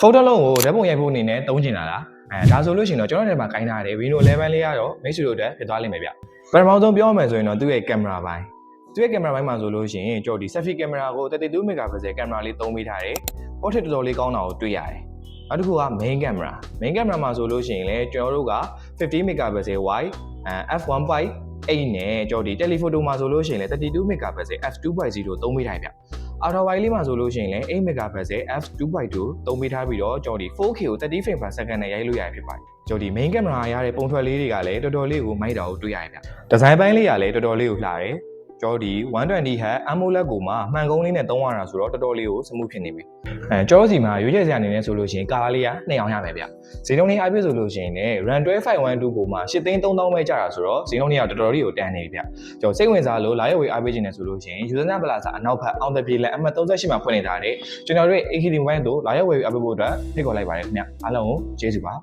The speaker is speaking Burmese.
photo လုံးကိုဓာတ်ပုံရိုက်ဖို့အနေနဲ့သုံးချင်တာလားဒါဆိုလို့ရှိရင်တော့ကျွန်တော်တို့ထဲမှာခိုင်းထားတယ် Reno 11လေးကတော့မိတ်ဆွေတို့အတွက်ဖြစ်သွားလိမ့်မယ်ဗျပထမဆုံးပြောရမယ်ဆိုရင်တော့သူ့ရဲ့ကင်မရာပိုင်းသူ့ရဲ့ကင်မရာပိုင်းမှာဆိုလို့ရှိရင်ကျွန်တော်ဒီ selfie ကင်မရာကို32 megapixel ကင်မရာလေးသုံးပေးထားတယ် portrait တော်တော်လေးကောင်းတာကိုတွေ့ရတယ်နောက်တစ်ခုက main camera မှာဆိုလို့ရှိရင်လည်းကျွန်တော်တို့က50 megapixel wide f1.8 နဲ့ကျွန်တော်ဒီ telephoto မှာဆိုလို့ရှိရင်လည်း32 megapixel f2.0 သုံးပေးထားတယ်ဗျouter wide လေးမှာဆိုလို့ရှိရင်လည်း8 megapixel f2.2 သုံးပေးထားပြီးတော့ကျွန်တော်ဒီ 4K ကို30 frame per second နဲ့ရိုက်လို့ရဖြစ်ပါတယ်ကျွန်တော်ဒီ main camera ရတဲ့ပုံထွက်လေးတွေကလည်းတော်တော်လေးကိုမိုက်တာကိုတွေ့ရတယ်ဗျဒီဇိုင်းပိုင်းလေးကလည်းတော်တော်လေးကိုလှတယ်ကျွန်တော်ဒီ120 Hz AMOLED ကိုမှမှန်ကုန်းလေးနဲ့သုံးရတာဆိုတော့တော်တော်လေးကိုစမူးဖြစ်နေပြီကျွန်တော်စီမှာရွေးချယ်စရာအနေနဲ့ဆိုလို့ရှိရင်ကာလာလေးက2အောင်ရမယ်ဗျဈေးနှုန်းလေးအပြည့်ဆိုလို့ရှိရင်လည်း RAM 512ကိုမှ8,300ပဲကျတာဆိုတော့ဈေးနှုန်းလေးကတော်တော်လေးကိုတန်နေပြီဗျကျွန်တော်စိတ်ဝင်စားလို့လာရက်ဝေးအားပေးခြင်းနဲ့ဆိုလို့ရှိရင် User Plaza အနောက်ဘက်အောင်တပြေလန် M38 မှာဖွင့်နေထားတယ်ကျွန်တော်တို့ AKD Mobile တို့လာရက်ဝေးအားပေးဖို့အတွက်ဖိတ်ခေါ်လိုက်ပါတယ်ခင်ဗျအားလုံးကိုကျေးဇူးပါ